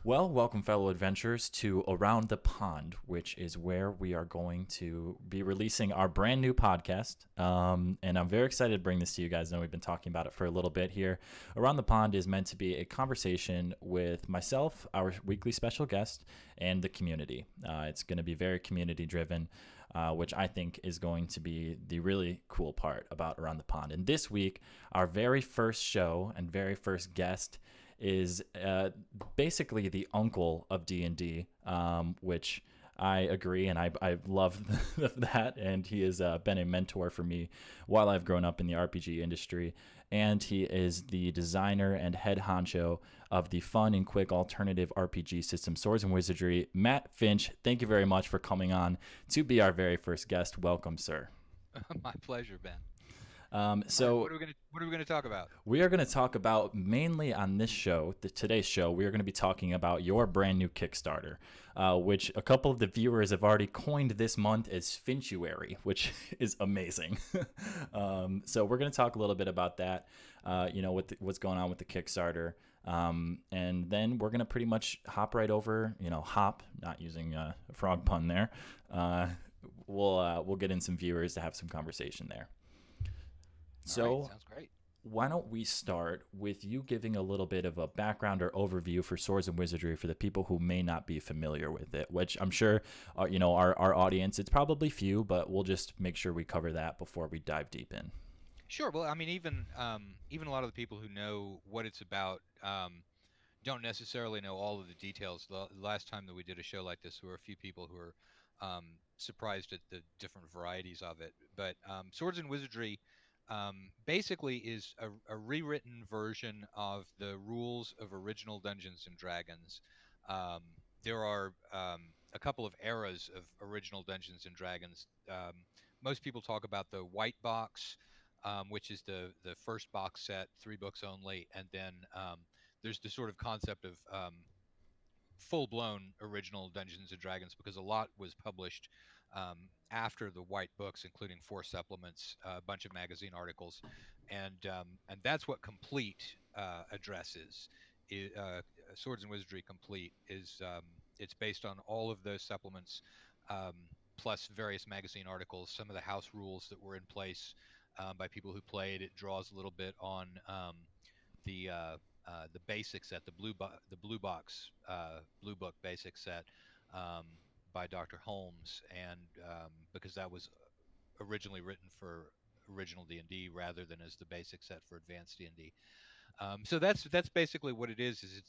Well, welcome, fellow adventurers, to Around the Pond, which is where we are going to be releasing our brand new podcast. And I'm very excited to bring this to you guys. I know we've been talking about it for a little bit here. Around the Pond is meant to be a conversation with myself, our weekly special guest, and the community. It's going to be very community driven, which I think is going to be the really cool part about Around the Pond. And this week, our very first show and very first guest is basically the uncle of D&D, which I agree, and I love that. And he has been a mentor for me while I've grown up in the RPG industry. And he is the designer and head honcho of the fun and quick alternative RPG system, Swords and Wizardry. Matt Finch, thank you very much for coming on to be our very first guest. Welcome, sir. My pleasure, Ben. So What are we gonna talk about? we are going to talk about mainly on this show, today's show, we are going to be talking about your brand new Kickstarter, which a couple of the viewers have already coined this month as Finchuary, which is amazing. So we're going to talk a little bit about that, what's going on with the Kickstarter. And then we're going to pretty much hop right over, not using a frog pun there. We'll get in some viewers to have some conversation there. All right, So sounds great. why don't we start with you giving a little bit of a background or overview for Swords and Wizardry for the people who may not be familiar with it, which I'm sure, our audience, it's probably few, but we'll just make sure we cover that before we dive deep in. Sure. Well, I mean, even a lot of the people who know what it's about don't necessarily know all of the details. The last time that we did a show like this, there were a few people who were surprised at the different varieties of it. But Swords and Wizardry basically is a rewritten version of the rules of original Dungeons and Dragons. There are a couple of eras of original Dungeons and Dragons. Most people talk about the white box, which is the first box set, 3 books only, and then there's the sort of concept of full-blown original Dungeons and Dragons, because a lot was published after the white books, including 4 supplements, a bunch of magazine articles, and that's what complete addresses. Swords and Wizardry Complete is it's based on all of those supplements, plus various magazine articles, some of the house rules that were in place by people who played. It draws a little bit on the basic set, the blue book basic set, by Dr. Holmes, and because that was originally written for original D&D rather than as the basic set for advanced D&D. So that's basically what it is. Is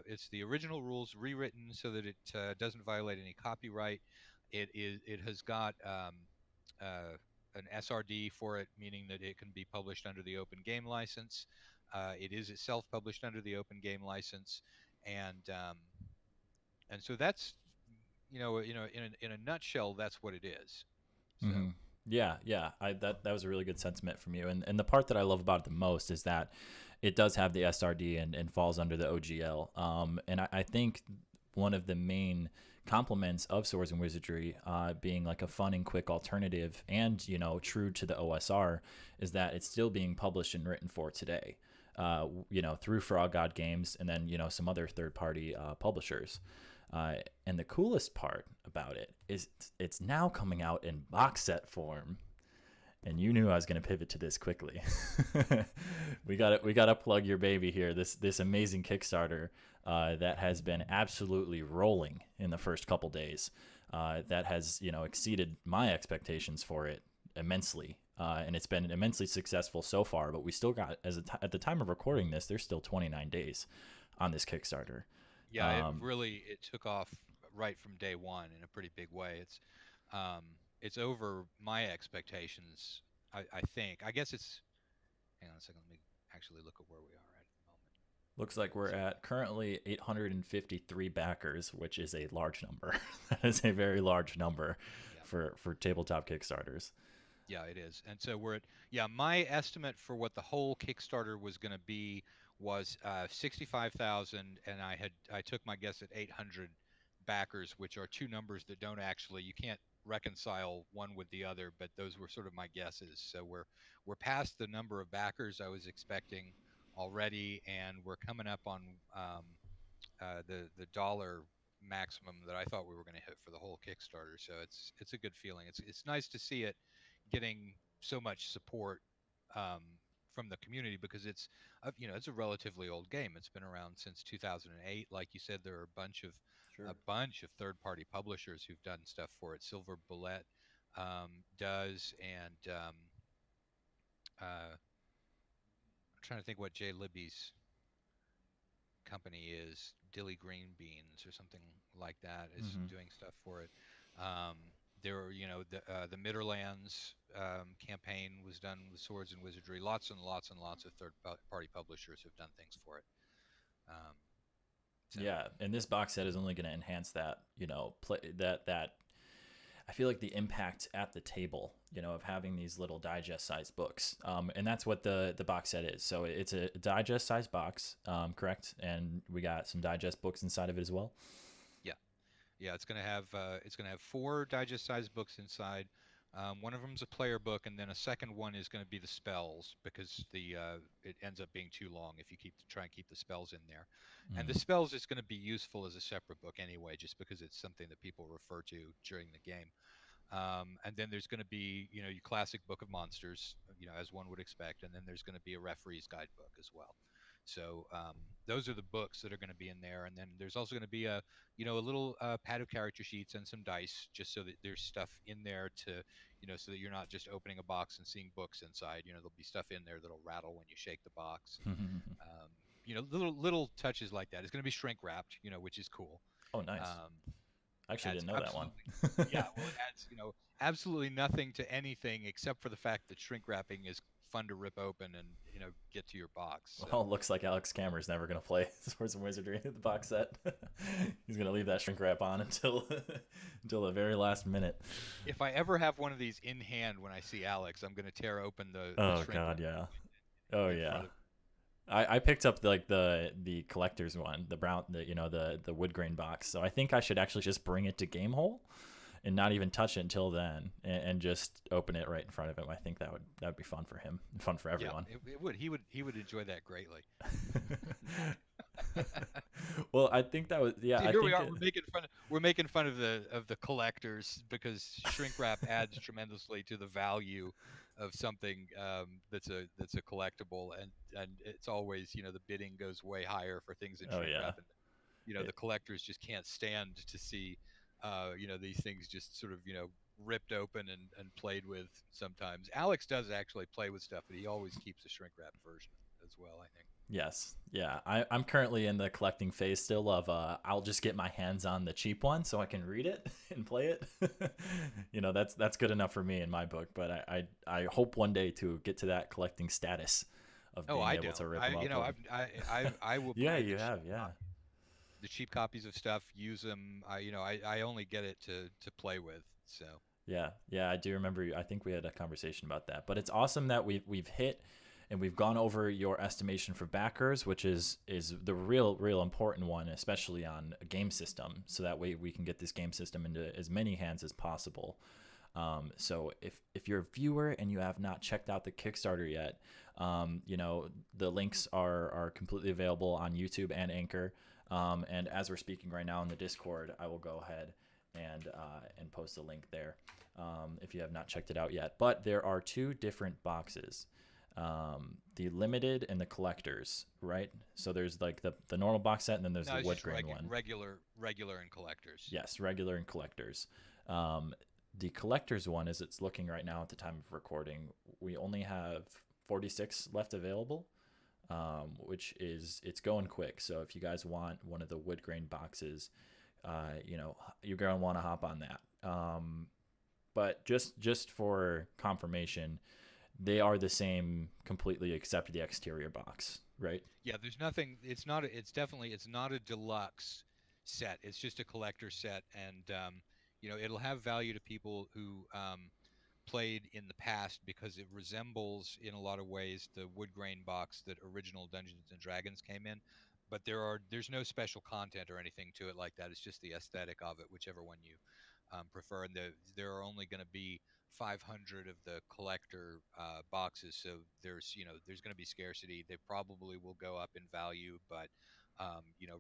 it's the original rules rewritten so that it doesn't violate any copyright. It has got an SRD for it, meaning that it can be published under the Open Game License. It is itself published under the Open Game License, and so that's in a nutshell, that's what it is. Hmm. So Yeah. That was a really good sentiment from you. And the part that I love about it the most is that it does have the SRD and falls under the OGL. And I think one of the main compliments of Swords and Wizardry, being like a fun and quick alternative and, true to the OSR, is that it's still being published and written for today, through Frog God Games and then, some other third party publishers. And the coolest part about it is it's now coming out in box set form. And you knew I was going to pivot to this quickly. We got to plug your baby here. This amazing Kickstarter that has been absolutely rolling in the first couple days. That has exceeded my expectations for it immensely. And it's been immensely successful so far. But we still got, at the time of recording this, there's still 29 days on this Kickstarter. yeah, it took off right from day one in a pretty big way. It's over my expectations. I think. I guess it's. Hang on a second. Let me actually look at where we are at the moment. Looks like we're So, at currently 853 backers, which is a large number. That is a very large number yeah, for tabletop Kickstarters. yeah, it is. And so we're at. Yeah, my estimate for what the whole Kickstarter was going to be was 65,000, and I took my guess at 800 backers, which are two numbers that don't actually, you can't reconcile one with the other, but those were sort of my guesses. So we're past the number of backers I was expecting already, and we're coming up on the dollar maximum that I thought we were going to hit for the whole Kickstarter. So it's a good feeling. It's nice to see it getting so much support um, from the community because it's a relatively old game. It's been around since 2008. Like you said, there are a Sure. bunch of third-party publishers who've done stuff for it. Silver Bullet does, and I'm trying to think what Jay Libby's company is. Dilly Green Beans or something like that is Hmm. doing stuff for it. Um, there are, the Midderlands campaign was done with Swords and Wizardry. Lots and lots and lots of third-party publishers have done things for it. Um, so Yeah, and this box set is only going to enhance that, that I feel like the impact at the table, of having these little digest sized books. And that's what the box set is. So it's a digest sized box, correct? And we got some digest books inside of it as well. yeah, yeah, it's gonna have four digest-sized books inside. One of them's a player book, and then a second one is going to be the spells because the it ends up being too long if you try and keep the spells in there. And the Mm. spells is going to be useful as a separate book anyway, just because it's something that people refer to during the game. And then there's going to be, your classic Book of Monsters, as one would expect, and then there's going to be a referee's guidebook as well. So those are the books that are going to be in there, and then there's also going to be a little pad of character sheets and some dice, just so that there's stuff in there so that you're not just opening a box and seeing books inside. There'll be stuff in there that'll rattle when you shake the box, and little touches like that. It's going to be shrink wrapped, which is cool. Oh, nice. Um, I actually adds didn't know that one. absolutely yeah, well, it adds absolutely nothing to anything except for the fact that shrink wrapping is fun to rip open and get to your box. Well, So it looks like Alex Kammer's never going to play Swords and Wizardry in the box set. He's going to leave that shrink wrap on until until the very last minute. if I ever have one of these in hand when I see Alex, I'm going to tear open the Oh shrink God, wrap yeah. Oh in yeah. front of. I picked up like the collector's one, the brown, the wood grain box. So I think I should actually just bring it to Gamehole and not even touch it until then, and just open it right in front of him. I think that would be fun for him, fun for Yeah, everyone. it would. He would enjoy that greatly. Well, I think that was, yeah. See, I here we think are. We're making fun of the collectors because shrink wrap adds tremendously to the value of something that's a collectible, and it's always the bidding goes way higher for things in oh shrink yeah. wrap, and the collectors just can't stand to see these things just sort of ripped open and played with. Sometimes Alex does actually play with stuff, but he always keeps a shrink wrap version as well, I think. Yes. Yeah. I'm currently in the collecting phase still of I'll just get my hands on the cheap one so I can read it and play it. That's good enough for me in my book. But I hope one day to get to that collecting status of Oh, being I able don't. to rip I them you up. know I will Yeah, buy you have. Yeah. the cheap copies of stuff, use them. I only get it to play with. So Yeah, yeah, I do remember. I think we had a conversation about that. But it's awesome that we've hit and we've gone over your estimation for backers, which is the real important one, especially on a game system. So that way we can get this game system into as many hands as possible. So if you're a viewer and you have not checked out the Kickstarter yet, the links are completely available on YouTube and Anchor. And as we're speaking right now in the Discord, I will go ahead and post a link there if you have not checked it out yet. But there are two different boxes, the limited and the collectors, right? So there's like the normal box set, and then there's no, the it's wood just grain one. regular and collectors. Yes, regular and collectors. Um, the collectors one, as it's looking right now at the time of recording, we only have 46 left available, it's going quick. So if you guys want one of the wood grain boxes, you're going to want to hop on that. But just for confirmation, they are the same completely except the exterior box, right? Yeah, there's nothing. It's not a deluxe set. It's just a collector set, and it'll have value to people who played in the past because it resembles in a lot of ways the wood grain box that original Dungeons and Dragons came in. But there's no special content or anything to it like that. It's just the aesthetic of it, whichever one you prefer. And there are only going to be 500 of the collector boxes, so there's going to be scarcity. They probably will go up in value, but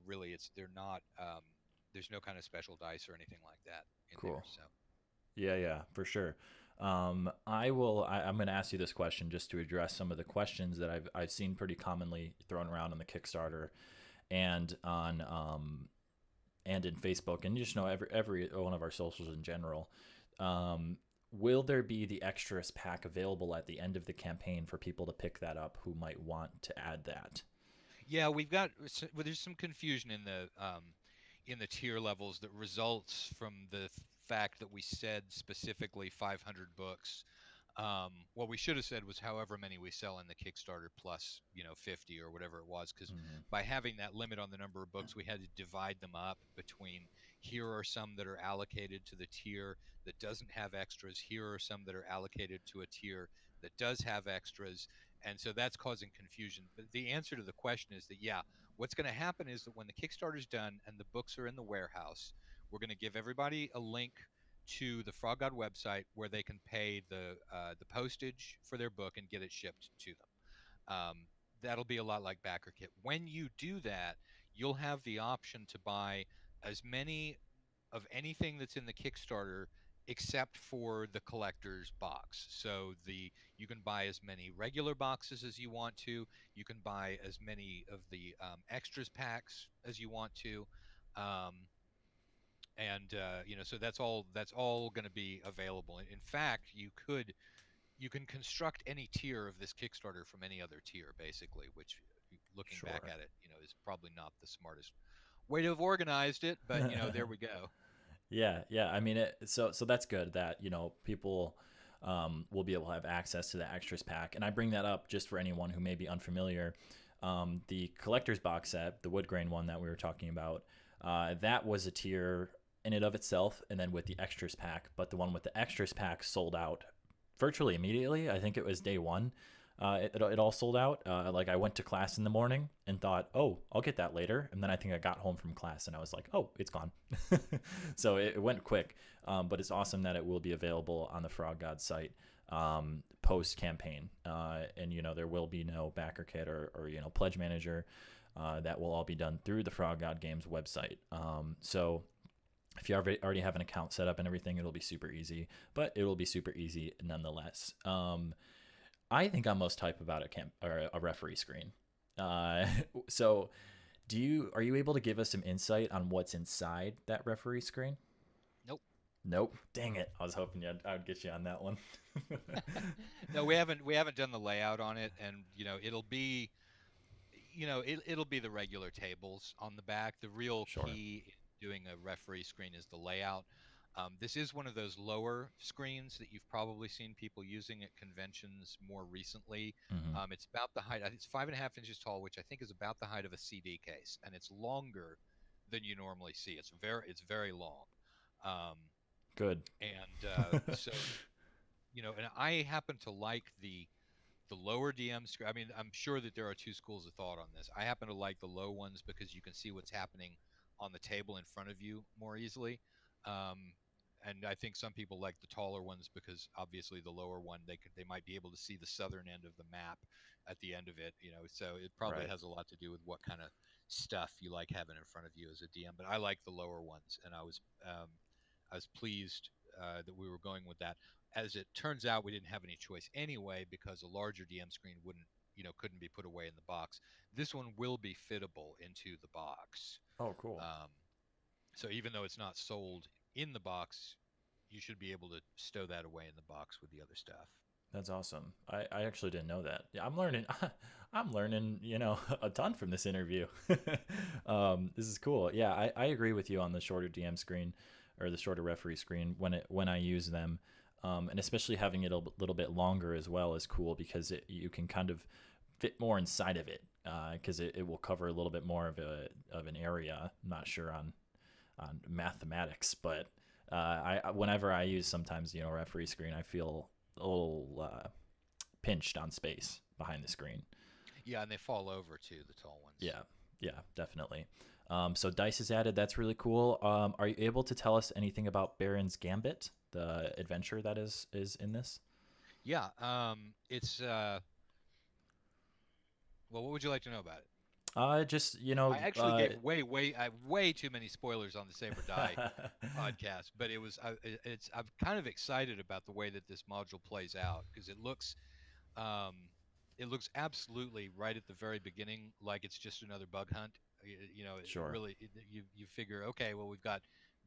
Really, they're not. There's no kind of special dice or anything like that in there. Cool. So Yeah, yeah, for sure. I'm going to ask you this question just to address some of the questions that I've seen pretty commonly thrown around on the Kickstarter and on and in Facebook, and just know every one of our socials in general. Um, will there be the extras pack available at the end of the campaign for people to pick that up who might want to add that? yeah, well, there's some confusion in the tier levels that results from the fact that we said specifically 500 books. What we should have said was however many we sell in the Kickstarter plus, 50 or whatever it was, because Mm-hmm. by having that limit on the number of books, we had to divide them up between here are some that are allocated to the tier that doesn't have extras. Here are some that are allocated to a tier that does have extras. And so that's causing confusion. But the answer to the question is that, yeah, what's going to happen is that when the Kickstarter's done and the books are in the warehouse, we're going to give everybody a link to the Frog God website where they can pay the postage for their book and get it shipped to them. That'll be a lot like Backer Kit. When you do that, you'll have the option to buy as many of anything that's in the Kickstarter except for the collector's box. So you can buy as many regular boxes as you want to. You can buy as many of the extras packs as you want to. Um, and so that's all going to be available. In fact, you can construct any tier of this Kickstarter from any other tier, basically, which, looking back Sure. at it, is probably not the smartest way to have organized it, but there we go. Yeah, yeah. I mean, so that's good that people will be able to have access to the extras pack, and I bring that up just for anyone who may be unfamiliar. The collector's box set, the wood grain one that we were talking about, that was a tier in and of itself, and then with the extras pack. But the one with the extras pack sold out virtually immediately. I think it was day one. It all sold out. Like I went to class in the morning and thought, oh, I'll get that later. And then I think I got home from class and I was like, oh, it's gone. So it went quick. But it's awesome that it will be available on the Frog God site post campaign. And there will be no backer kit or pledge manager. That will all be done through the Frog God Games website. So if you already have an account set up and everything, it'll be super easy. But it will be super easy nonetheless. I think I'm most hype about a referee screen. Uh, so, are you able to give us some insight on what's inside that referee screen? Nope. Nope. Dang it! I was hoping I would get you on that one. No, we haven't done the layout on it, and it'll be the regular tables on the back. The real Sure. key in doing a referee screen is the layout. This is one of those lower screens that you've probably seen people using at conventions more recently. Mm-hmm. It's about the height. I think it's 5.5 inches tall, which I think is about the height of a CD case, and it's longer than you normally see. It's very long, um, Good. and so and I happen to like the lower DM screen. I mean, I'm sure that there are two schools of thought on this. I happen to like the low ones because you can see what's happening on the table in front of you more easily. Um, and I think some people like the taller ones because obviously the lower one they might be able to see the southern end of the map at the end of it. So it probably Right. has a lot to do with what kind of stuff you like having in front of you as a DM. But I like the lower ones, and I was pleased that we were going with that. As it turns out, we didn't have any choice anyway because a larger DM screen couldn't be put away in the box. This one will be fittable into the box. Oh, cool. Um, so even though it's not sold in the box, you should be able to stow that away in the box with the other stuff. That's awesome. I actually didn't know that. Yeah, I'm learning. I'm learning, a ton from this interview. This is cool. Yeah, I agree with you on the shorter DM screen or the shorter referee screen when I use them, and especially having it a little bit longer as well is cool because you can kind of fit more inside of it because it will cover a little bit more of an area. I'm not sure on mathematics, but whenever I use sometimes referee screen, I feel a little pinched on space behind the screen. Yeah, and they fall over too, the tall ones. Yeah, yeah, definitely. So dice is added. That's really cool. Are you able to tell us anything about Baron's Gambit, the adventure that is in this? Yeah, it's well, what would you like to know about it? Just I actually gave way too many spoilers on the Saber Die podcast, but I'm kind of excited about the way that this module plays out because um, it looks absolutely right at the very beginning like it's just another bug hunt. It Sure. really you figure, okay, well, we've got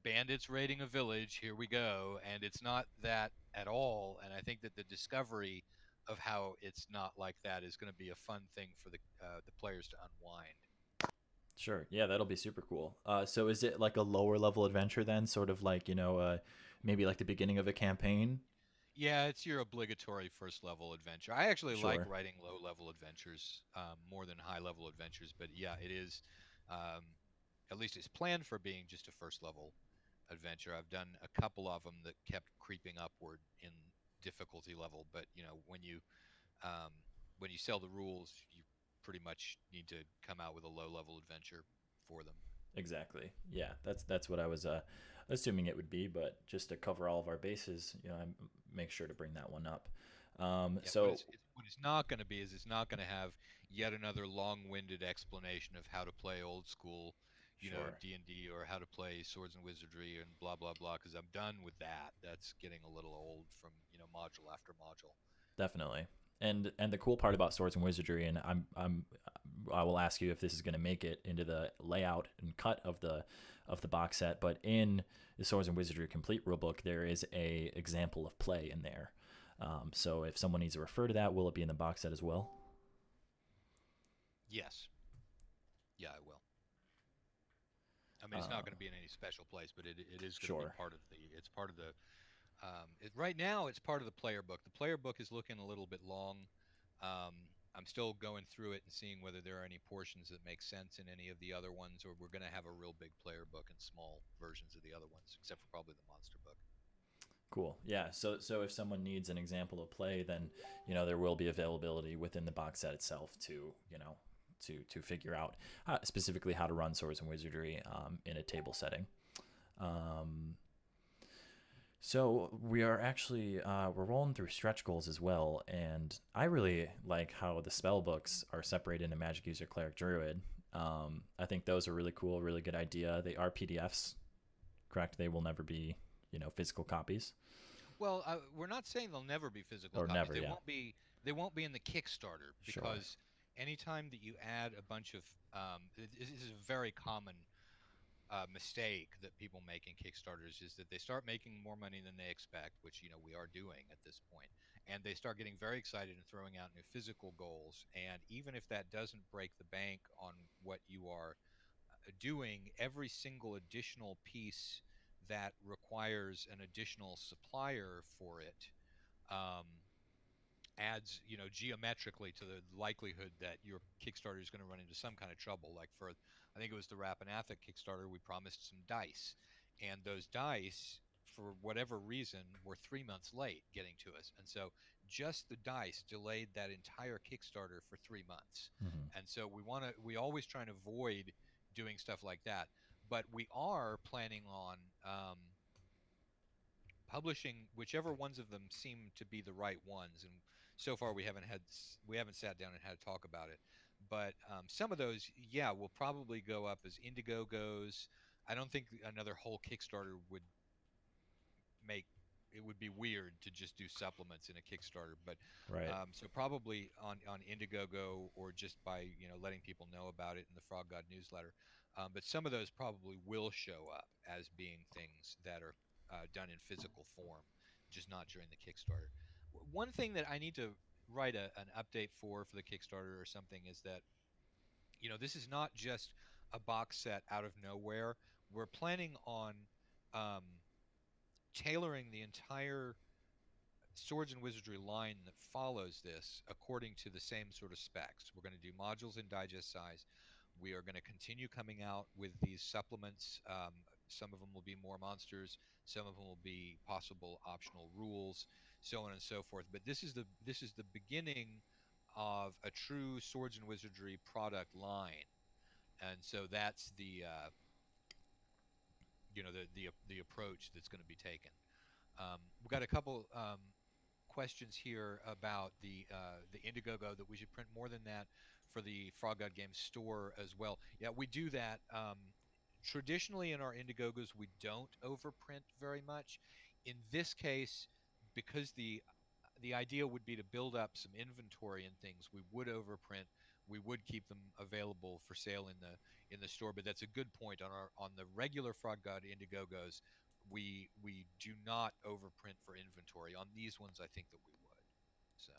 bandits raiding a village. Here we go, and it's not that at all. And I think that the discovery of how it's not like that is going to be a fun thing for the players to unwind. Sure. Yeah, that'll be super cool. So is it like a lower level adventure then, sort of like, maybe like the beginning of a campaign? Yeah, it's your obligatory first level adventure. I actually like Sure. writing low level adventures more than high level adventures, but yeah, it is. Um, at least it's planned for being just a first level adventure. I've done a couple of them that kept creeping upward in difficulty level, but um, when you sell the rules, you pretty much need to come out with a low level adventure for them. Exactly. Yeah, that's what I was assuming it would be, but just to cover all of our bases, I make sure to bring that one up. Yeah, So what it's not going to be is it's not going to have yet another long-winded explanation of how to play old school, sure, D&D or how to play Swords and Wizardry and blah blah blah. Because I'm done with that. That's getting a little old from module after module. definitely. And the cool part about Swords and Wizardry, and I will ask you if this is going to make it into the layout and cut of the box set, but in the Swords and Wizardry complete rulebook, there is a example of play in there. So if someone needs to refer to that, will it be in the box set as well? Yes, yeah, I will. I mean, it's not Uh, going to be in any special place, but it is going to be sure. part of the. It's part of the. Right now, it's part of the player book. The player book is looking a little bit long. Um, I'm still going through it and seeing whether there are any portions that make sense in any of the other ones, or we're going to have a real big player book and small versions of the other ones, except for probably the monster book. Cool. Yeah. So if someone needs an example of play, then there will be availability within the box set itself to to figure out specifically how to run Swords and Wizardry in a table setting. Um, so we are actually we're rolling through stretch goals as well, and I really like how the spell books are separated into Magic User, Cleric, Druid. I think those are really cool, really good idea. They are PDFs, correct? They will never be physical copies Well, we're not saying they'll never be physical or copies. never. Yeah, They won't be in the Kickstarter sure. because anytime that you add a bunch of this is a very common mistake that people make in Kickstarters is that they start making more money than they expect, which we are doing at this point, and they start getting very excited and throwing out new physical goals. And even if that doesn't break the bank on what you are doing, every single additional piece that requires an additional supplier for it um, adds geometrically to the likelihood that your Kickstarter is going to run into some kind of trouble. Like for I think it was the Rappanathic Kickstarter, we promised some dice, and those dice for whatever reason were 3 months late getting to us, and so just the dice delayed that entire Kickstarter for 3 months. Hmm. And so we always try and avoid doing stuff like that, but we are planning on publishing whichever ones of them seem to be the right ones. And so far we haven't sat down and had a talk about it, but some of those, yeah, will probably go up as Indiegogo's. I don't think another whole Kickstarter would make it would be weird to just do supplements in a Kickstarter, but Right. so probably on Indiegogo or just by letting people know about it in the Frog God newsletter. But some of those probably will show up as being things that are done in physical form, just not during the Kickstarter. One thing that I need to write an update for the Kickstarter or something is that this is not just a box set out of nowhere. We're planning on um, tailoring the entire Swords and Wizardry line that follows this according to the same sort of specs. We're going to do modules in digest size. We are going to continue coming out with these supplements. Some of them will be more monsters. Some of them will be possible optional rules, so on and so forth. But this is the beginning of a true Swords and Wizardry product line, and so that's the approach that's going to be taken. We've got a couple questions here about the Indiegogo, that we should print more than that for the Frog God Games store as well. Yeah, we do that. Traditionally, in our Indiegogos, we don't overprint very much. In this case, because the idea would be to build up some inventory and things, we would overprint. We would keep them available for sale in the store. But that's a good point. On the regular Frog God Indiegogos, we do not overprint for inventory. On these ones, I think that we would. So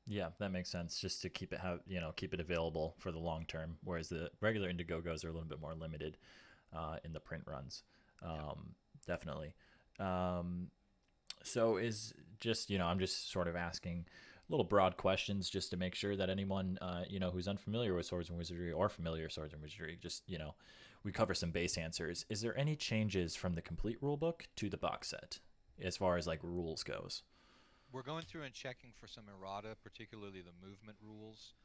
Yeah, that makes sense. Just to keep it keep it available for the long term, whereas the regular Indiegogos are a little bit more limited in the print runs. yeah. Definitely. Um, so is just I'm just sort of asking little broad questions just to make sure that anyone who's unfamiliar with Swords and Wizardry or familiar with Swords and Wizardry, just we cover some base answers. Is there any changes from the complete rulebook to the box set as far as like rules goes? We're going through and checking for some errata, particularly the movement rules.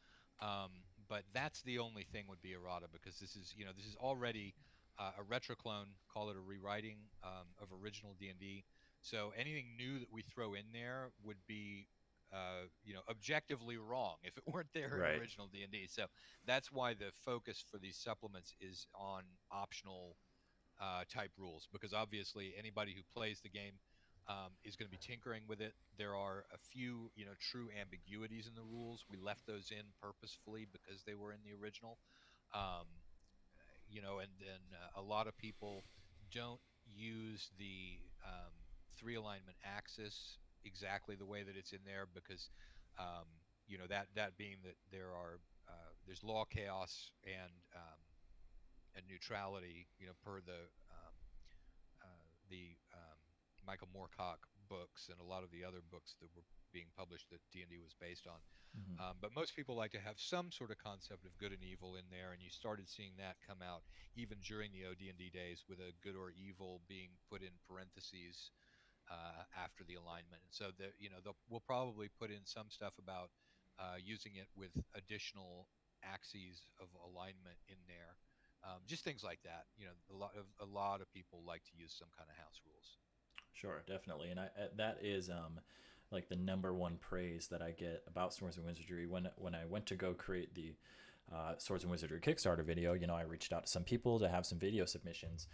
But that's the only thing would be errata, because this is already a retro clone, call it a rewriting of original D&D. So anything new that we throw in there would be objectively wrong if it weren't there in Right. original D&D. So that's why the focus for these supplements is on optional type rules, because obviously anybody who plays the game is going to be tinkering with it. There are a few, true ambiguities in the rules. We left those in purposefully because they were in the original. Um, and then a lot of people don't use the three alignment axis exactly the way that it's in there, because that being that there's law, chaos, and neutrality, per the Michael Moorcock books and a lot of the other books that were being published that D&D was based on. Mm-hmm. But most people like to have some sort of concept of good and evil in there, and you started seeing that come out even during the OD&D days, with a good or evil being put in parentheses after the alignment. And so we'll probably put in some stuff about using it with additional axes of alignment in there. Just things like that. A lot of people like to use some kind of house rules. Sure, definitely, and that is like the number one praise that I get about Swords and Wizardry. When I went to go create the Swords and Wizardry Kickstarter video, I reached out to some people to have some video submissions,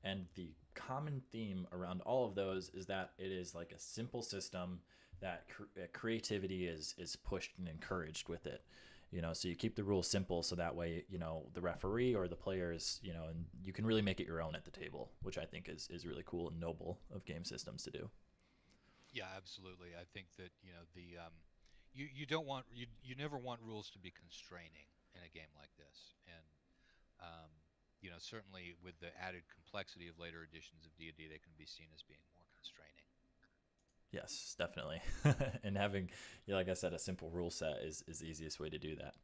and the common theme around all of those is that it is like a simple system that creativity is pushed and encouraged with it. So you keep the rules simple, so that way the referee or the players, and you can really make it your own at the table, which I think is really cool and noble of game systems to do. Yeah, absolutely. I think that you don't want you never want rules to be constraining in a game like this, and um, certainly with the added complexity of later editions of D&D, they can be seen as being more constraining. Yes, definitely. And having, like I said, a simple rule set is the easiest way to do that.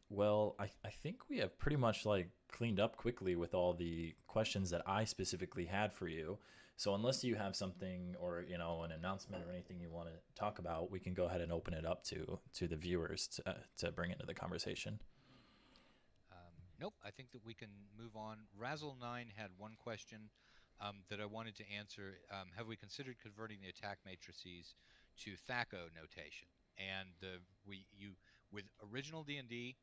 Well, I think we have pretty much like cleaned up quickly with all the questions that I specifically had for you. So unless you have something or an announcement or anything you want to talk about, we can go ahead and open it up to the viewers to bring into the conversation. Nope, I think that we can move on. Razzle9 had one question that I wanted to answer. Have we considered converting the attack matrices to THAC0 notation? And with original D&D,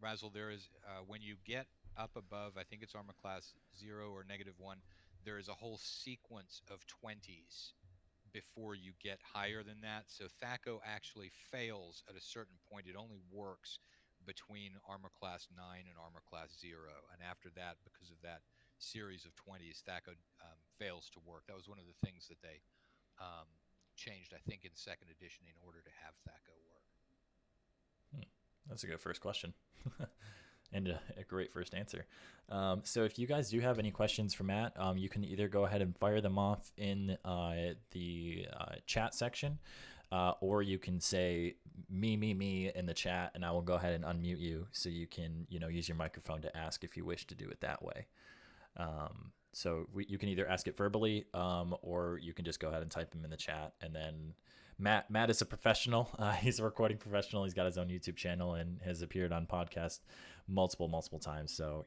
Razzle, there is when you get up above, I think it's armor class 0 or -1, there is a whole sequence of 20s before you get higher than that. So THAC0 actually fails at a certain point. It only works between armor class 9 and armor class 0. And after that, because of that series of 20s, THAC0 fails to work. That was one of the things that they um, changed, I think, in second edition in order to have THAC0 work. That's a good first question. And a great first answer. So if you guys do have any questions for Matt, you can either go ahead and fire them off in the chat section, or you can say me in the chat, and I will go ahead and unmute you so you can use your microphone to ask if you wish to do it that way. So you can either ask it verbally, or you can just go ahead and type them in the chat, and then Matt is a professional. He's a recording professional. He's got his own YouTube channel and has appeared on podcasts multiple times. So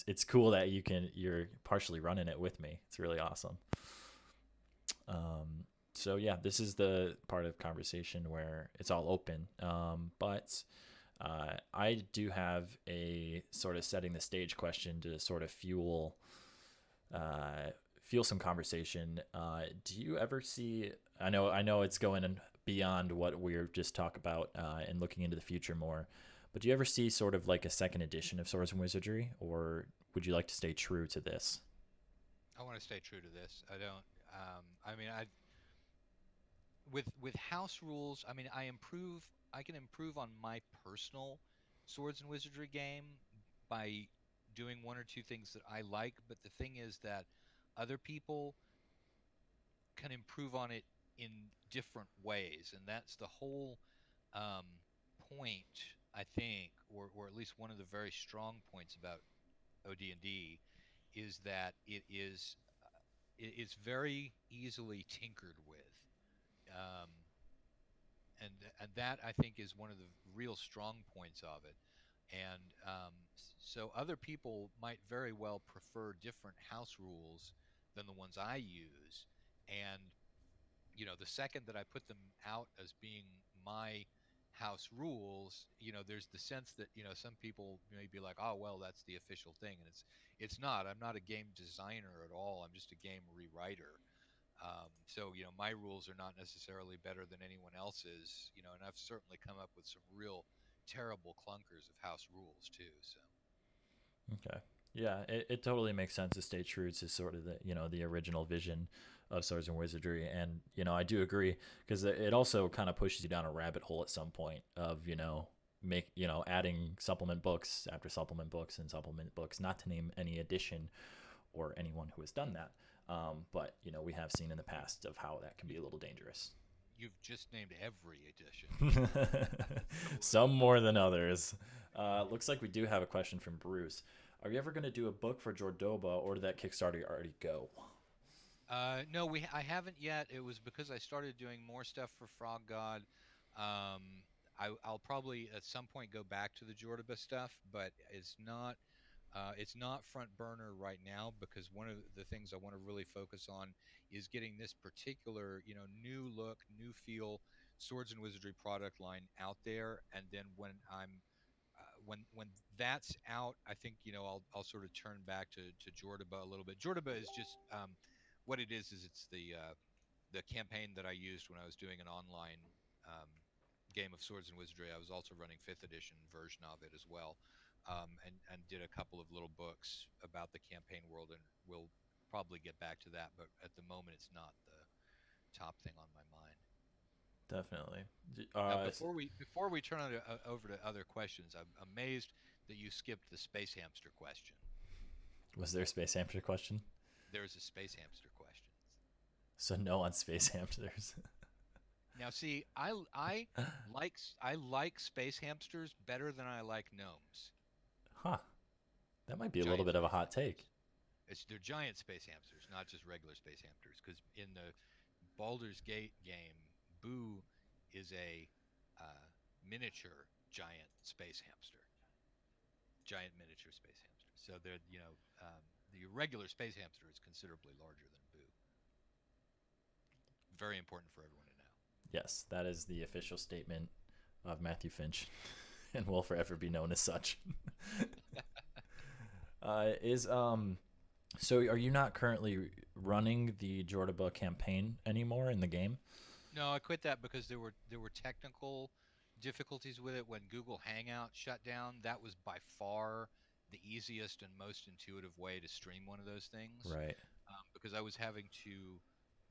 it's cool that you're partially running it with me. It's really awesome. So yeah, this is the part of conversation where it's all open. But I do have a sort of setting the stage question to sort of uh, fuel some conversation. Do you ever see? I know it's going beyond what we're just talk about and looking into the future more. But do you ever see sort of like a second edition of Swords and Wizardry, or would you like to stay true to this? I want to stay true to this. I don't. I mean, I with house rules. I mean, I improve. I can improve on my personal Swords and Wizardry game by doing one or two things that I like. But the thing is that other people can improve on it in different ways, and that's the whole um, point, I think, or at least one of the very strong points about OD&D is that it's very easily tinkered with, um, and that I think is one of the real strong points of it. And so other people might very well prefer different house rules than the ones I use, and the second that I put them out as being my house rules, there's the sense that some people may be like, oh well, that's the official thing, and it's not. I'm not a game designer at all. I'm just a game rewriter. So my rules are not necessarily better than anyone else's. And I've certainly come up with some real terrible clunkers of house rules too. So Okay. Yeah, it totally makes sense to stay true to sort of the original vision of Swords and Wizardry. And, I do agree because it also kind of pushes you down a rabbit hole at some point of, adding supplement books after supplement books and supplement books, not to name any edition or anyone who has done that. But, we have seen in the past of how that can be a little dangerous. you've just named every edition. Some more than others. Looks like we do have a question from Bruce. Are you ever going to do a book for Jordoba, or did that Kickstarter already go? No, I haven't yet. It was because I started doing more stuff for Frog God. Um, I'll probably at some point go back to the Jordiba stuff, but it's not front burner right now because one of the things I want to really focus on is getting this particular, new look, new feel Swords and Wizardry product line out there, and then when that's out, I think I'll sort of turn back to Jordiba a little bit. Jordiba is just what it is it's the campaign that I used when I was doing an online um, game of Swords and Wizardry. I was also running fifth edition version of it as well, and did a couple of little books about the campaign world, and we'll probably get back to that. But at the moment, it's not the top thing on my mind. Definitely. Now, Uh, before we turn over to other questions, I'm amazed that you skipped the space hamster question. was there a space hamster question? There's a space hamster question. So no on space hamsters. Now, see, I like space hamsters better than I like gnomes. Huh. That might be a little Giant bit of a space hot take. hamsters. They're giant space hamsters, not just regular space hamsters. Because in the Baldur's Gate game, Boo is a miniature giant space hamster, giant miniature space hamster. So the regular space hamster is considerably larger than Boo. Very important for everyone to know. Yes, that is the official statement of Matthew Finch, and will forever be known as such. Is So are you not currently running the Jordiba campaign anymore in the game? No, I quit that because there were technical difficulties with it when Google Hangout shut down. That was by far the easiest and most intuitive way to stream one of those things, Right. because I was having to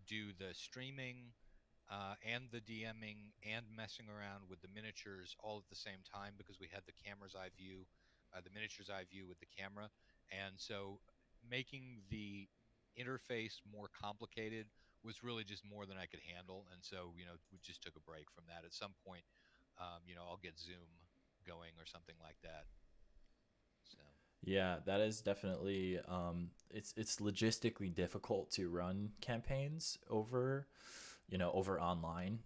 do the streaming and the DMing and messing around with the miniatures all at the same time because we had the camera's eye view, the miniature's eye view with the camera, and so making the interface more complicated was really just more than I could handle, and so we just took a break from that. At some point, I'll get Zoom going or something like that. So Yeah, that is definitely it's logistically difficult to run campaigns over online.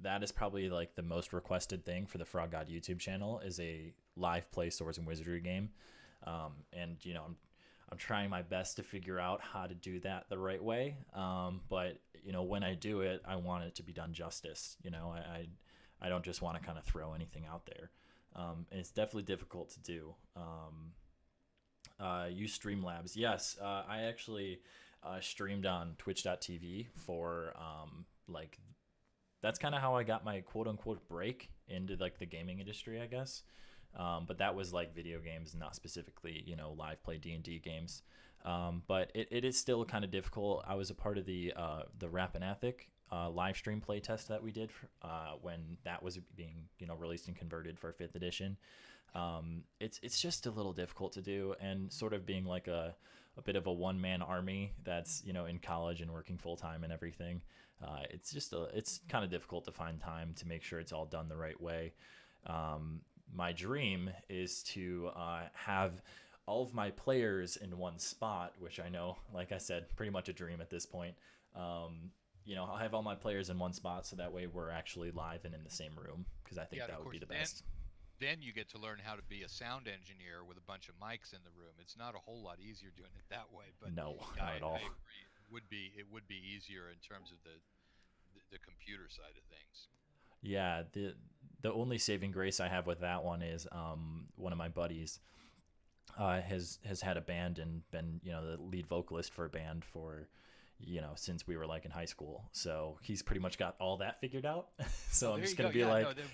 That is probably like the most requested thing for the Frog God YouTube channel is a live play Swords and Wizardry game. And I'm trying my best to figure out how to do that the right way. But when I do it, I want it to be done justice. I don't just want to kind of throw anything out there. And it's definitely difficult to do. Use Streamlabs. Yes, I actually streamed on Twitch.tv for like that's kind of how I got my quote unquote break into like the gaming industry, I guess. But that was like video games, not specifically live play D&D games. But it is still kind of difficult. I was a part of the Rappanathic live stream play test that we did when that was being released and converted for 5th edition. It's just a little difficult to do, and sort of being like a bit of a one-man army that's in college and working full-time and everything. It's kind of difficult to find time to make sure it's all done the right way. My dream is to have all of my players in one spot, which I know, like I said, pretty much a dream at this point. I'll have all my players in one spot, so that way we're actually live and in the same room, because I think that would be the best. Then you get to learn how to be a sound engineer with a bunch of mics in the room. It's not a whole lot easier doing it that way, but no, not at all. I agree. It would be easier in terms of the computer side of things. Yeah, the only saving grace I have with that one is one of my buddies has had a band and been the lead vocalist for a band for since we were like in high school, so he's pretty much got all that figured out. So I'm just gonna be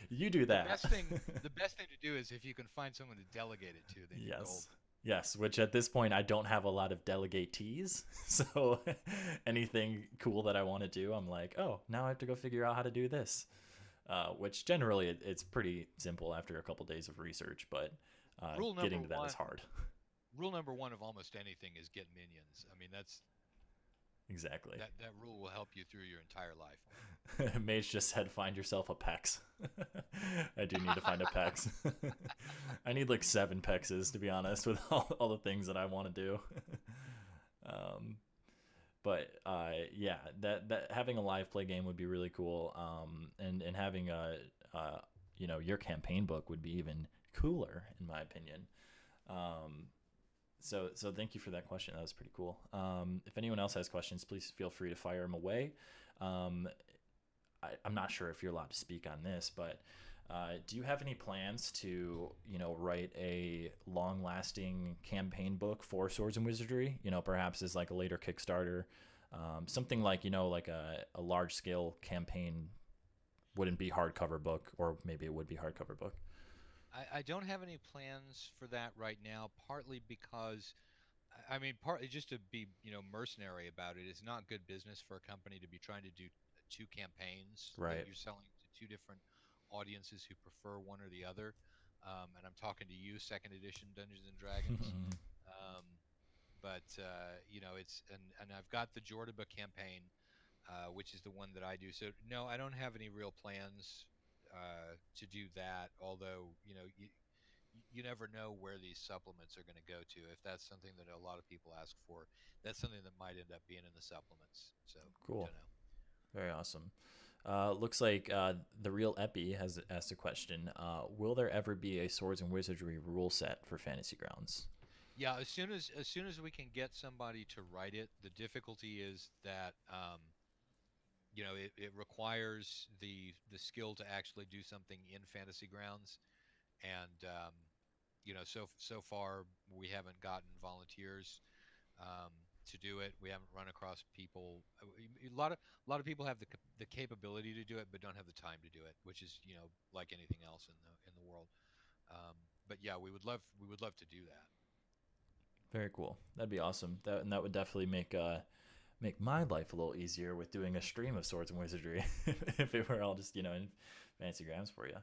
you do that. The best thing to do is if you can find someone to delegate it to, then you're golden. Yes, which at this point I don't have a lot of delegatees, so anything cool that I want to do, I'm like, oh, now I have to go figure out how to do this, which generally it's pretty simple after a couple days of research, but getting to that is hard. Rule number one of almost anything is get minions. I mean, that's exactly. That rule will help you through your entire life. Mage just said, find yourself a Pex. I do need to find a Pex. I need like 7 Pexes, to be honest, with all the things that I want to do. But yeah, that having a live play game would be really cool. And having your campaign book would be even cooler, in my opinion. So thank you for that question. That was pretty cool. If anyone else has questions, please feel free to fire them away. I'm not sure if you're allowed to speak on this, but do you have any plans to, write a long-lasting campaign book for Swords and Wizardry? Perhaps as like a later Kickstarter, something like like a large-scale campaign. Wouldn't be hardcover book, or maybe it would be hardcover book. I don't have any plans for that right now, partly because, partly just to be, mercenary about it. It's not good business for a company to be trying to do 2 campaigns. Right. That you're selling to 2 different audiences who prefer one or the other. And I'm talking to you, 2nd edition Dungeons and Dragons. And I've got the Jordiba campaign, which is the one that I do. So no, I don't have any real plans to do that, although you never know where these supplements are going to go to. If that's something that a lot of people ask for, that's something that might end up being in the supplements. So cool. Don't know. Very awesome. Looks like the real Epi has asked a question. Will there ever be a Swords and Wizardry rule set for Fantasy Grounds? Yeah, as soon as we can get somebody to write it. The difficulty is that it requires the skill to actually do something in Fantasy Grounds, and so far we haven't gotten volunteers to do it. We haven't run across people. A lot of people have the capability to do it, but don't have the time to do it, which is like anything else in the world. But yeah, we would love to do that. Very cool. That'd be awesome. That would definitely make my life a little easier with doing a stream of Swords and Wizardry if it were all just in Fantasy Grams for you.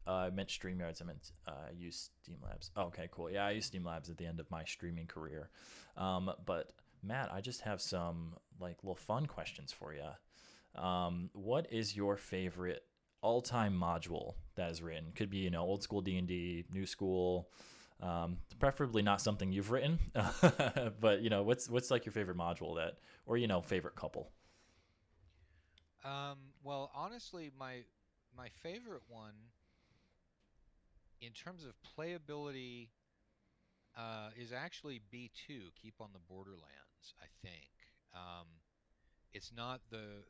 I meant StreamYards. I meant use Streamlabs. Oh, okay, cool. Yeah, I used Streamlabs at the end of my streaming career. But Matt, I just have some like little fun questions for you. What is your favorite all-time module that is written? Could be old school D&D, new school. Preferably not something you've written, but what's like your favorite module or favorite couple? Well, honestly, my favorite one in terms of playability is actually B2, Keep on the Borderlands, I think. It's not the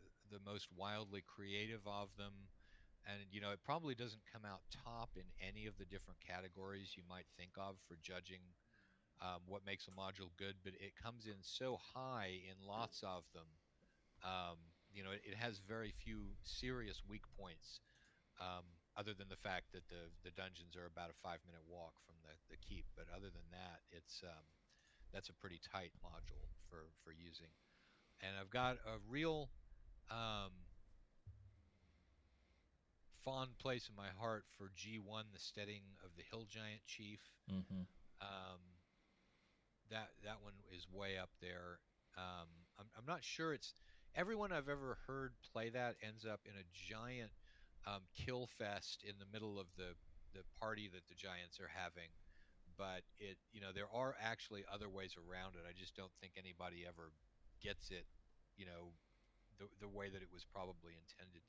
most wildly creative of them, and it probably doesn't come out top in any of the different categories you might think of for judging what makes a module good, but it comes in so high in lots of them. Um, it has very few serious weak points, um, other than the fact that the dungeons are about a 5-minute walk from the keep. But other than that, it's that's a pretty tight module for using. And I've got a real um, fond place in my heart for G1, the Steading of the Hill Giant Chief. Mm-hmm. Um, that one is way up there. I'm not sure it's everyone I've ever heard play that ends up in a giant kill fest in the middle of the party that the Giants are having. But there are actually other ways around it. I just don't think anybody ever gets it, you know, the way that it was probably intended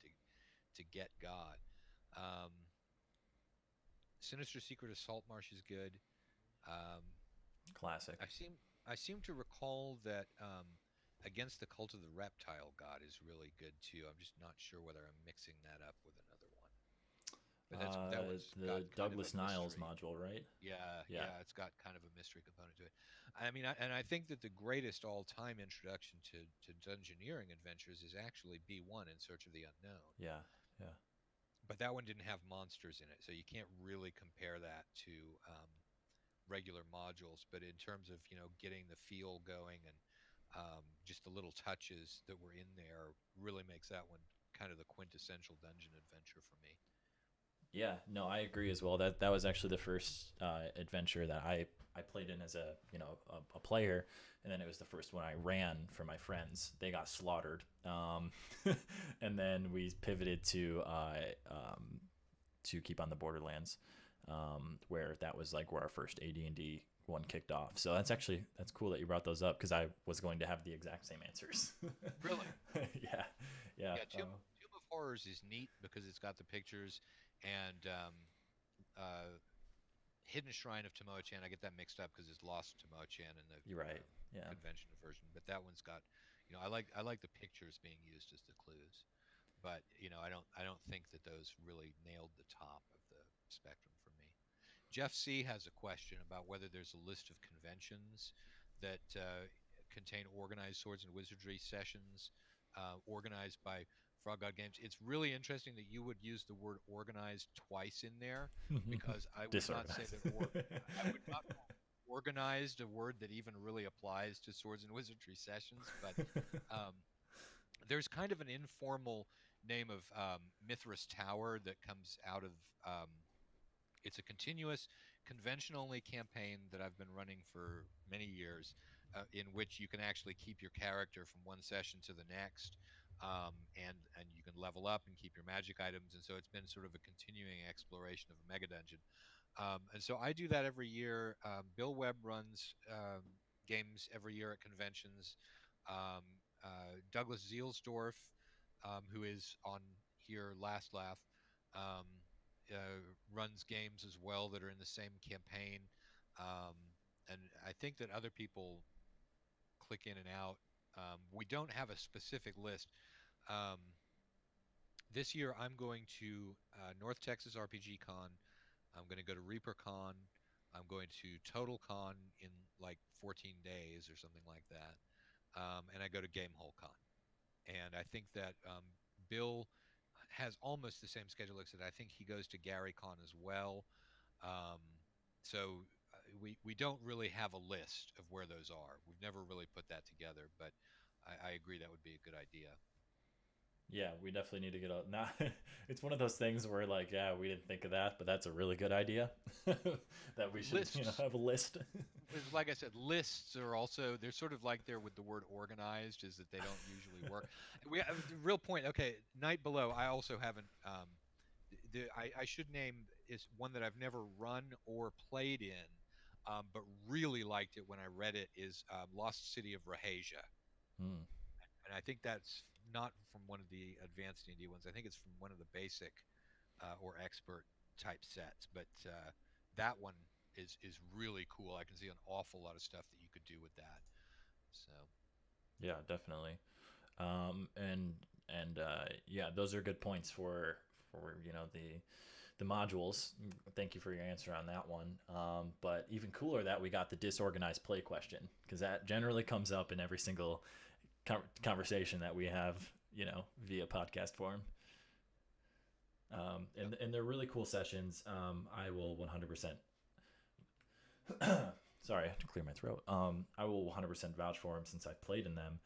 to get God. Um, Sinister Secret of Saltmarsh is good. Um, Classic. I seem I seem to recall that Against the Cult of the Reptile God is really good too. I'm just not sure whether I'm mixing that up with another one. But that one's got The kind of a Douglas Niles mystery. module, right? Yeah, Yeah. yeah, it's got kind of a mystery component to it. I mean, I think that the greatest all-time introduction to dungeoneering adventures is actually B1 In Search of the Unknown. Yeah. Yeah. But that one didn't have monsters in it, so you can't really compare that to regular modules. But in terms of getting the feel going and just the little touches that were in there, really makes that one kind of the quintessential dungeon adventure for me. Yeah, no, I agree as well. That was actually the first adventure that I played in as a player, and then it was the first one I ran for my friends. They got slaughtered, and then we pivoted to Keep on the Borderlands, where that was like where our first AD&D one kicked off. So that's cool that you brought those up because I was going to have the exact same answers. Really? Yeah, yeah. Yeah, Tomb of Horrors is neat because it's got the pictures and uh, Hidden Shrine of Tomoe-chan. I get that mixed up because it's Lost Tomoe-chan in the You're right. Yeah. convention version. But that one's got, I like the pictures being used as the clues. But I don't think that those really nailed the top of the spectrum for me. Jeff C has a question about whether there's a list of conventions that contain organized swords and wizardry sessions organized by Frog God Games. It's really interesting that you would use the word organized twice in there because I would not say Disorganized. that I would not call organized a word that even really applies to swords and wizardry sessions, but um, there's kind of an informal name of Mithras Tower that comes out of it's a continuous convention-only campaign that I've been running for many years, in which you can actually keep your character from one session to the next, and you can level up and keep your magic items. And so it's been sort of a continuing exploration of a mega dungeon. And so I do that every year. Bill Webb runs games every year at conventions. Um, Douglas Zielsdorf, who is on here last laugh, um, runs games as well that are in the same campaign. Um, and I think that other people click in and out. We don't have a specific list. Um, this year, I'm going to North Texas RPG Con. I'm going to go to ReaperCon. I'm going to TotalCon in like 14 days or something like that. And I go to Gamehole Con. And I think that Bill has almost the same schedule. Like I said, I think he goes to GaryCon as well. Um, so we don't really have a list of where those are. We've never really put that together, but I agree that would be a good idea. Yeah, we definitely need to get a. Nah, it's one of those things where like, yeah, we didn't think of that, but that's a really good idea. That we should, Lists, have a list. like I said, lists are also they're sort of like there with the word organized, is that they don't usually work. We have the real point. Okay, Night Below. I also haven't. I should name is one that I've never run or played in, but really liked it when I read it. Is Lost City of Rahasia, Hmm. and I think that's not from one of the advanced D&D ones. I think it's from one of the basic or expert type sets. But that one is really cool. I can see an awful lot of stuff that you could do with that. So Yeah, definitely. And yeah, those are good points for the modules. Thank you for your answer on that one. But even cooler that we got the disorganized play question, because that generally comes up in every single conversation that we have, via podcast form. And they're really cool sessions. I will 100%. Sorry, I have to clear my throat. I will 100% vouch for them since I've played in them.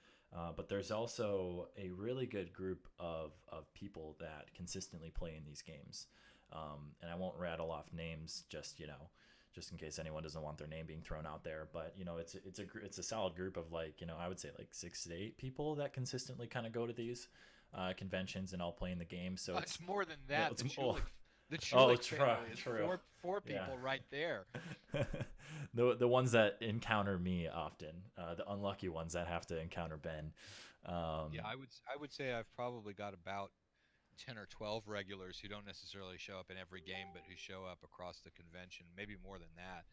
But there's also a really good group of people that consistently play in these games. And I won't rattle off names just in case anyone doesn't want their name being thrown out there. But it's a solid group of I would say 6 to 8 people that consistently kind of go to these conventions and all play in the game. So it's more than that. The Oh, Chulik family is true. four people right there. The ones that encounter me often, the unlucky ones that have to encounter Ben. Yeah, I would say I've probably got about 10 or 12 regulars who don't necessarily show up in every game, but who show up across the convention, maybe more than that.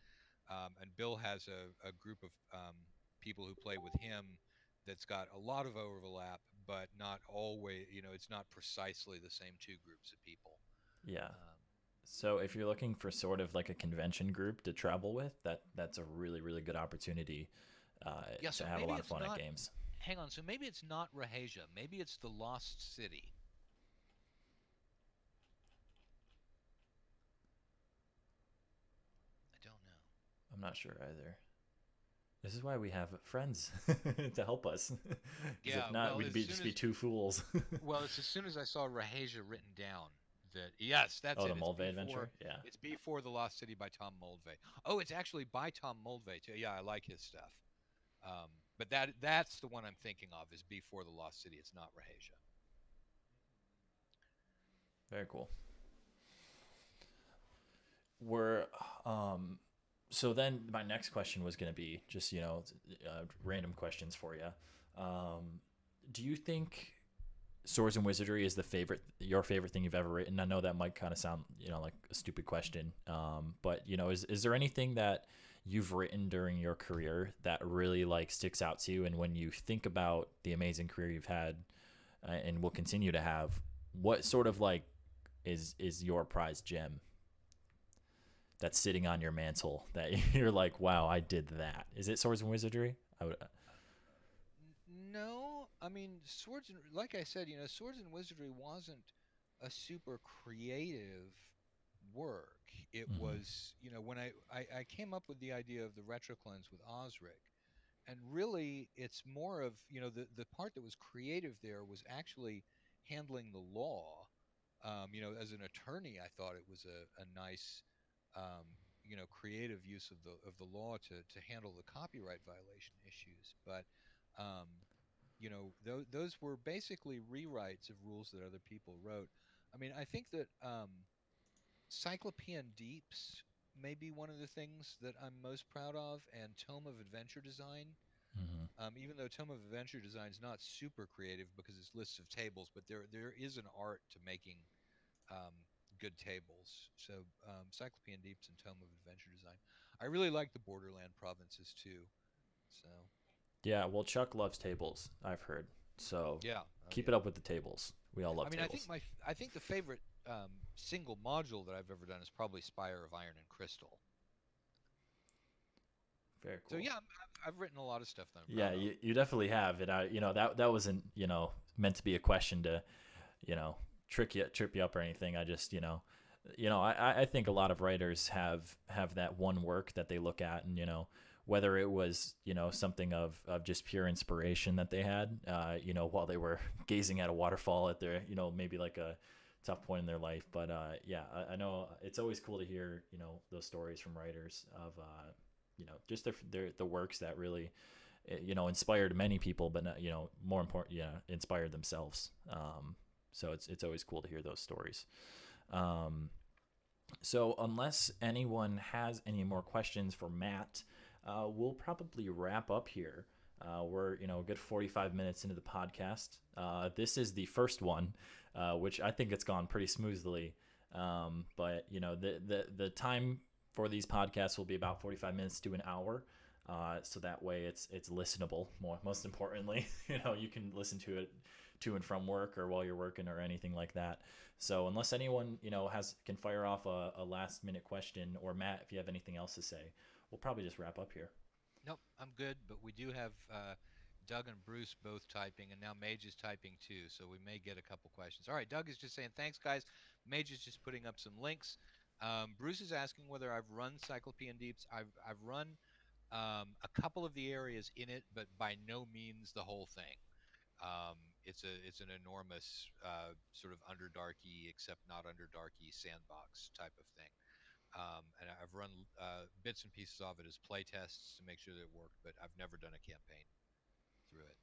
And Bill has a group of people who play with him that's got a lot of overlap, but not always, it's not precisely the same two groups of people. Yeah. So if you're looking for sort of like a convention group to travel with, that's a really, really good opportunity to have a lot of fun at games. Hang on, so maybe it's not Rahasia. Maybe it's the Lost City. I don't know. I'm not sure either. This is why we have friends to help us. Yeah, if not, we'd just be two fools. Well, it's as soon as I saw Rahasia written down that yes, that's it. The Mulvey adventure. Yeah, it's Before the Lost City by Tom Mulvey. Oh, it's actually by Tom Mulvey too. Yeah, I like his stuff. But that's the one I'm thinking of is Before the Lost City. It's not Rahasia. Very cool. So then my next question was going to be just, random questions for you. Do you think Swords and Wizardry is your favorite thing you've ever written? I know that might kind of sound, like a stupid question. But, is there anything that you've written during your career that really sticks out to you? And when you think about the amazing career you've had and will continue to have, what sort of is your prized gem that's sitting on your mantle that you're like, wow, I did that? Is it Swords and Wizardry? No, I mean, like I said, Swords and Wizardry wasn't a super creative work. It was, when I came up with the idea of the retroclones with Osric, and really it's more of, the part that was creative there was actually handling the law. As an attorney, I thought it was a nice creative use of the law to handle the copyright violation issues. But those were basically rewrites of rules that other people wrote. I mean, I think that Cyclopean Deeps may be one of the things that I'm most proud of, and Tome of Adventure Design. Even though Tome of Adventure Design is not super creative because it's lists of tables, but there is an art to making good tables. So Cyclopean Deeps and Tome of Adventure Design. I really like the Borderland provinces too. So yeah, well, Chuck loves tables, I've heard. So yeah, keep it up with the tables. We all love tables. I think the favorite single module that I've ever done is probably Spire of Iron and Crystal. Very cool. So yeah, I've written a lot of stuff. Yeah, you definitely have. And that wasn't meant to be a question to trip you up or anything. I just I think a lot of writers have that one work that they look at, and whether it was something of just pure inspiration that they had while they were gazing at a waterfall at their maybe like a tough point in their life. But yeah, I know it's always cool to hear those stories from writers of just the works that really inspired many people, but more important, inspired themselves. So it's always cool to hear those stories. So unless anyone has any more questions for Matt, we'll probably wrap up here. We're a good 45 minutes into the podcast. This is the first one, which I think it's gone pretty smoothly. But the time for these podcasts will be about 45 minutes to an hour. so that way it's listenable. Most importantly, you can listen to it to and from work or while you're working or anything like that. So unless anyone can fire off a last minute question, or Matt, if you have anything else to say, we'll probably just wrap up here. Nope, I'm good. But we do have Doug and Bruce both typing, and now Mage is typing too. So we may get a couple questions. All right, Doug is just saying thanks, guys. Mage is just putting up some links. Bruce is asking whether I've run Cyclopean Deeps. I've run a couple of the areas in it, but by no means the whole thing. It's an enormous sort of underdarky, except not underdarky sandbox type of thing. And I've run bits and pieces of it as play tests to make sure that it worked, but I've never done a campaign through it.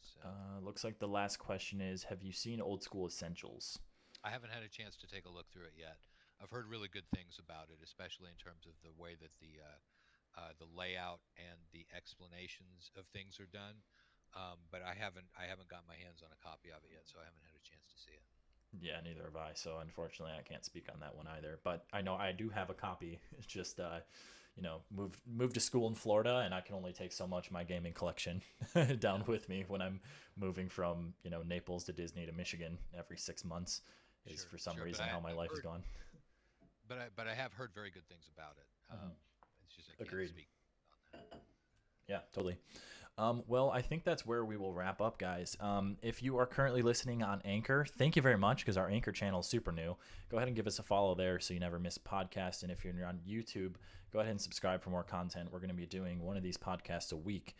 So Looks like the last question is, have you seen Old School Essentials? I haven't had a chance to take a look through it yet. I've heard really good things about it, especially in terms of the way that the layout and the explanations of things are done. But I haven't got my hands on a copy of it yet, so I haven't had a chance to see it. Yeah, neither have I. So unfortunately, I can't speak on that one either. But I know I do have a copy. It's just moved to school in Florida, and I can only take so much of my gaming collection down with me when I'm moving from Naples to Disney to Michigan every 6 months. Is Sure, for some sure. reason how my life has gone. But I have heard very good things about it. It's just I can't Agreed. speak on that. Yeah, totally. Well, I think that's where we will wrap up, guys. If you are currently listening on Anchor, thank you very much, because our Anchor channel is super new. Go ahead and give us a follow there so you never miss a podcast. And if you're on YouTube, go ahead and subscribe for more content. We're going to be doing one of these podcasts a week.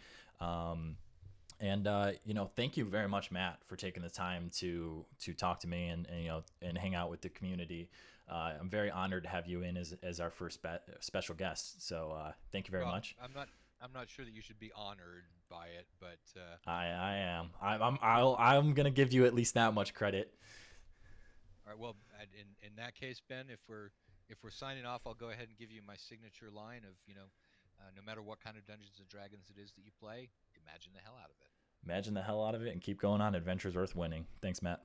Thank you very much, Matt, for taking the time to talk to me and hang out with the community. I'm very honored to have you in as our first special guest. So thank you very much. I'm not sure that you should be honored by it, but I am. I'm gonna give you at least that much credit. all right. Well, in that case, Ben, if we're signing off, I'll go ahead and give you my signature line of no matter what kind of Dungeons and Dragons it is that you play, imagine the hell out of it. Imagine the hell out of it and keep going on adventures worth winning. Thanks, Matt.